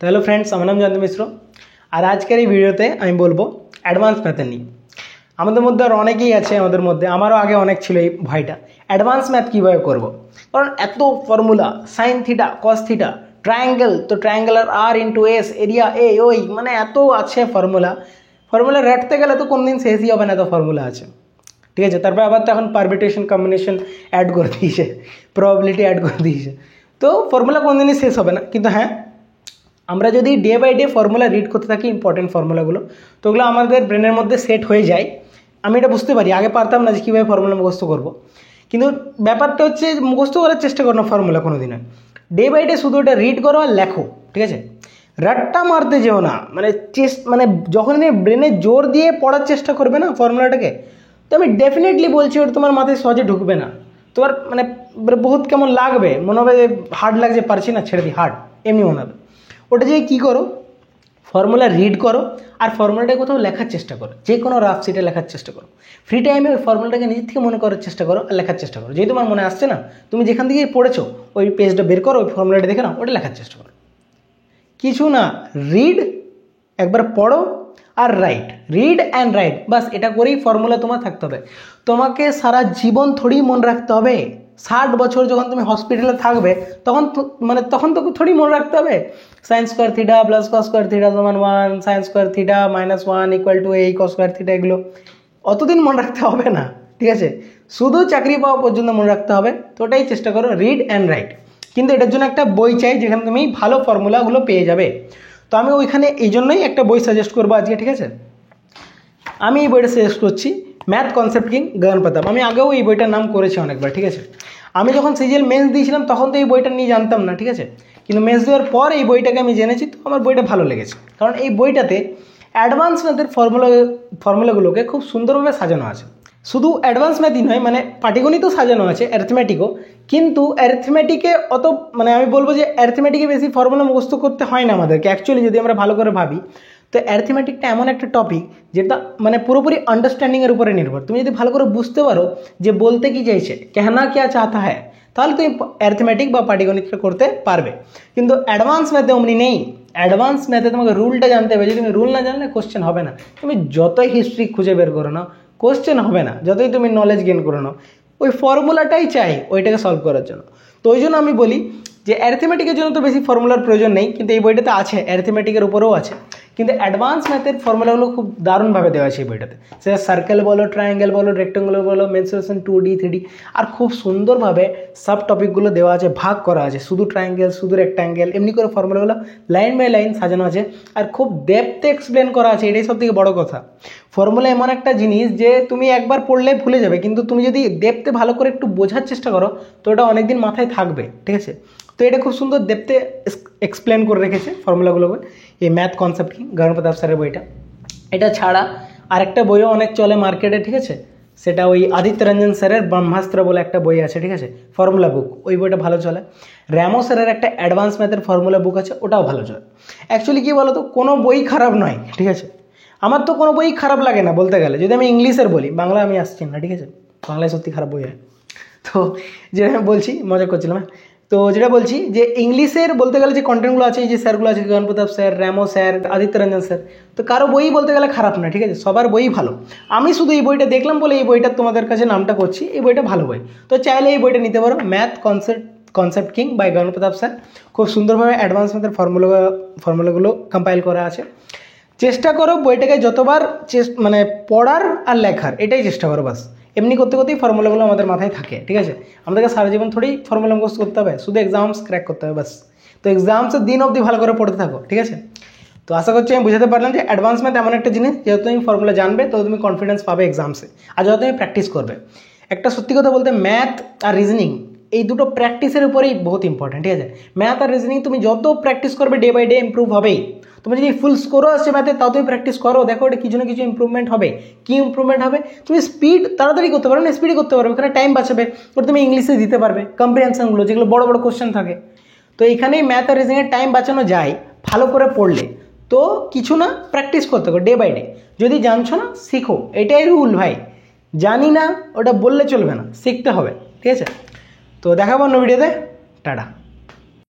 তো hello friends, আমার নাম জয়ন্ত মিশ্র। আর আজকের এই ভিডিওতে আমি বলবো অ্যাডভান্স ম্যাথের নিয়ে। আমাদের মধ্যে আর অনেকেই আছে, আমারও আগে অনেক ছিল এই ভয়টা, অ্যাডভান্স ম্যাথ কীভাবে করব। কারণ এত formula, sine theta, cos theta, triangle, তো ট্রায়াঙ্গেল আর ইন্টু এস, এরিয়া এ, ওই মানে এত আছে ফর্মুলা রাখতে গেলে তো কোনদিন শেষই হবে না, এত ফর্মুলা আছে। ঠিক আছে, তারপর আবার তো এখন পারমিটেশন কম্বিনেশন অ্যাড করে দিয়েছে, প্রবাবিলিটি অ্যাড করে দিয়েছে, তো ফর্মুলা কোনদিনই শেষ হবে না। কিন্তু হ্যাঁ, আমরা যদি day by day formula read করতে থাকি, ইম্পর্টেন্ট ফর্মুলাগুলো, তো ওগুলো আমাদের ব্রেনের মধ্যে সেট হয়ে যায়। আমি এটা বুঝতে পারি, আগে পারতাম না যে কীভাবে ফর্মুলা মুখস্থ করবো। কিন্তু ব্যাপারটা হচ্ছে মুখস্থ করার চেষ্টা করো না ফর্মুলা কোনো দিন, ডে বাই ডে শুধু এটা রিড করো আর লেখো। ঠিক আছে, রাট্টা মারতে যেও না, মানে যখন ব্রেনে জোর দিয়ে পড়ার চেষ্টা করবে না ফর্মুলাটাকে, তো আমি ডেফিনেটলি বলছি ওটা তোমার মাথায় সহজে ঢুকবে না। তোমার মানে বহুত কেমন লাগবে, মনে হবে হার্ড লাগছে, পারছি না, ছেড়ে দিই, হার্ড এমনি মনে হবে। ওটা যে কী করো, ফর্মুলা রিড করো আর ফর্মুলাটা কোথাও লেখার চেষ্টা করো, যে কোনো রাফ সিটে লেখার চেষ্টা করো। ফ্রি টাইমে ওই ফর্মুলাটাকে নিজের থেকে মনে করার চেষ্টা করো আর লেখার চেষ্টা করো। যেই তোমার মনে আসছে না, তুমি যেখান থেকে পড়েছো ওই পেজটা বের করো, ওই ফর্মুলাটা দেখে নাও, ওটা লেখার চেষ্টা করো। কিছু না, রিড, একবার পড়ো আর রাইট, রিড অ্যান্ড রাইট, বাস এটা করেই ফর্মুলা তোমার থাকতে হবে। তোমাকে সারা জীবন থোড়ি মনে রাখতে হবে। 60 বছর যখন তুমি হসপিটালে থাকবে, তখন তো থোড়ি মনে রাখতে হবে sine square theta plus cos square theta সমান 1, sine square theta minus 1 equal to এই কস স্কোয়ার থিটা, এগুলো অতদিন মনে রাখতে হবে না। ঠিক আছে, শুধু চাকরি পাওয়া পর্যন্ত মনে রাখতে হবে। তো ওটাই চেষ্টা করো, রিড অ্যান্ড রাইট। কিন্তু এটার জন্য একটা বই চাই যেখানে তুমি ভালো ফর্মুলাগুলো পেয়ে যাবে। তো আমি ওইখানে এই জন্যই একটা বই সাজেস্ট করবো আজকে। ঠিক আছে, আমি এই বইটা সাজেস্ট করছি, ম্যাথ কনসেপ্ট কিং গগন প্রতাপ। আমি আগেও এই বইটার নাম করেছি অনেকবার। ঠিক আছে, আমি যখন সিজিএল মেন্স দিয়েছিলাম তখন তো এই বইটা নিয়ে জানতাম না। ঠিক আছে, কিন্তু মেন্স দেওয়ার পর এই বইটাকে আমি জেনেছি, তো আমার বইটা ভালো লেগেছে। কারণ এই বইটাতে অ্যাডভান্স ম্যাথের ফর্মুলাগুলোকে খুব সুন্দরভাবে সাজানো আছে। শুধু অ্যাডভান্স ম্যাথই নয়, মানে পাটিগণিতও সাজানো আছে, অ্যারিথমেটিকও। কিন্তু অ্যারিথমেটিকে আমি বলবো যে অ্যারিথমেটিকে বেশি ফর্মুলা মুখস্থ করতে হয় না আমাদেরকে অ্যাকচুয়ালি, যদি আমরা ভালো করে ভাবি। তো অ্যারিথমেটিকটা এমন একটা টপিক যেটা মানে পুরোপুরি আন্ডারস্ট্যান্ডিংয়ের উপরে নির্ভর। তুমি যদি ভালো করে বুঝতে পারো যে বলতে কি চাইছে, কেহনা क्या चाहता है, তাহলে তুমি অ্যারিথমেটিক বা পাটিগণিতটা করতে পারবে। কিন্তু অ্যাডভান্স ম্যাথে অমনি নেই। অ্যাডভান্স ম্যাথে তোমাকে রুলটা জানতে হবে। যদি তুমি রুল না জানলে কোশ্চেন হবে না। তুমি যতই হিস্ট্রি খুঁজে বের করো না, কোশ্চেন হবে না। যতই তুমি নলেজ গেইন করে নাও, ওই ফর্মুলাটাই চাই ওইটাকে সলভ করার জন্য। তো ওই জন্য আমি বলি যে অ্যারিথমেটিকের জন্য তো বেশি ফর্মুলার প্রয়োজন নেই, কিন্তু এই বইটাতে আছে, অ্যারিথমেটিকের উপরেও আছে। কিন্তু অ্যাডভান্স ম্যাথের ফর্মুলাগুলো খুব দারুণভাবে দেওয়া আছে এই বইটাতে। সেটা সার্কেল বলো, ট্রায়াঙ্গেল বলো, রেক্টেঙ্গেল বলো, মেনসুরেশন 2D 3D, আর খুব সুন্দরভাবে সাব টপিকগুলো দেওয়া আছে, ভাগ করা আছে, শুধু ট্রায়াঙ্গেল, শুধু রেক্টাঙ্গেল, এমনি করে ফর্মুলাগুলো লাইন বাই লাইন সাজানো আছে। আর খুব ডেপথে এক্সপ্লেন করা আছে, এটাই সব থেকে বড় কথা। ফর্মুলা এমন একটা জিনিস যে তুমি একবার পড়লে ভুলে যাবে, কিন্তু তুমি যদি ডেপথে ভালো করে একটু বোঝার চেষ্টা করো, তো ওটা অনেকদিন মাথায় থাকবে। ঠিক আছে, তো এটা খুব সুন্দর ডেপথে এক্সপ্লেন করে রেখেছে ফর্মুলাগুলোকে এই ম্যাথ কনসেপ্ট কি গগন প্রতাপ স্যারের বইটা। এটা ছাড়া আরেকটা বইও অনেক চলে মার্কেটে। ঠিক আছে, সেটা ওই আদিত্য রঞ্জন স্যারের ব্রহ্মাস্ত্র বলে একটা বই আছে। ঠিক আছে, ফর্মুলা বুক, ওই বইটা ভালো চলে। র্যামো স্যারের একটা অ্যাডভান্স ম্যাথের ফর্মুলা বুক আছে, ওটাও ভালো চলে। অ্যাকচুয়ালি কী বলো তো, কোনো বই খারাপ নয়। ঠিক আছে, আমার তো কোনো বই খারাপ লাগে না বলতে গেলে। যদি আমি ইংলিশের বলি, বাংলা আমি আসছি না। ঠিক আছে, বাংলায় সত্যি খারাপ বই হয়। তো যেটা আমি বলছি, মজা করছিলাম। তো যেটা বলছি যে ইংলিশের বলতে গেলে যে কন্টেন্টগুলো আছে, এই যে স্যারগুলো আছে, গগন প্রতাপ স্যার, র্যামো স্যার, আদিত্য রঞ্জন স্যার, তো কারো বই বলতে গেলে খারাপ না। ঠিক আছে, সবার বই ভালো। আমি শুধু এই বইটা দেখলাম বলে এই বইটা তোমাদের কাছে নামটা করছি। এই বইটা ভালো বই, তো চাইলে এই বইটা নিতে পারো, math concept king by Gagan Pratap sir. খুব সুন্দরভাবে অ্যাডভান্স ম্যাথের ফর্মুলাগুলো কম্পাইল করা আছে। চেষ্টা করো বইটাকে যতবার পড়ার আর লেখার, এটাই চেষ্টা করো। বাস এমনি করতে করতেই ফর্মুলাগুলো আমাদের মাথায় থাকে। ঠিক আছে, আমাদেরকে সারা জীবন থোড়েই ফর্মুলা মুখস্থ করতে হবে, শুধু এক্সামস ক্র্যাক করতে হবে বাস। তো এক্সামসের দিন অবধি ভালো করে পড়তে থাকো। ঠিক আছে, তো আশা করছি আমি বুঝাতে পারলাম যে অ্যাডভান্স ম্যাথ এমন একটা জিনিস, যেহেতু তুমি ফর্মুলা জানবে তত তুমি কনফিডেন্স পাবে এক্সামসে, আর যত তুমি প্র্যাকটিস করবে। একটা সত্যি কথা বলতে, ম্যাথ আর রিজনিং এই দুটো প্র্যাকটিসের উপরেই বহুত ইম্পর্টেন্ট। ঠিক আছে, ম্যাথ আর রিজনিং তুমি যত প্র্যাকটিস করবে ডে বাই ডে ইম্প্রুভ হবেই। তুমি যদি ফুল স্কোরও আসছে ম্যাথে, তাও তুমি প্র্যাকটিস করো, দেখো ওটা কিছু না কিছু ইম্প্রুভমেন্ট হবে। কী ইম্প্রুভমেন্ট হবে? তুমি স্পিড তাড়াতাড়ি করতে পারবে না, স্পিডে করতে পারবে, ওখানে টাইম বাঁচাবে। ওটা তুমি ইংলিশে দিতে পারবে কম্প্রিহেনশনগুলো, যেগুলো বড় বড় কোশ্চেন থাকে। তো এইখানেই ম্যাথ আর রিজনিংয়ের টাইম বাঁচানো যায় ভালো করে পড়লে। তো কিছু না, প্র্যাকটিস করতে হবে ডে বাই ডে। যদি জানছো না, শিখো, এটাই রুল ভাই। জানি না ওটা বললে চলবে না, শিখতে হবে। ঠিক আছে, তো দেখাবো অন্য ভিডিওতে। টাটা।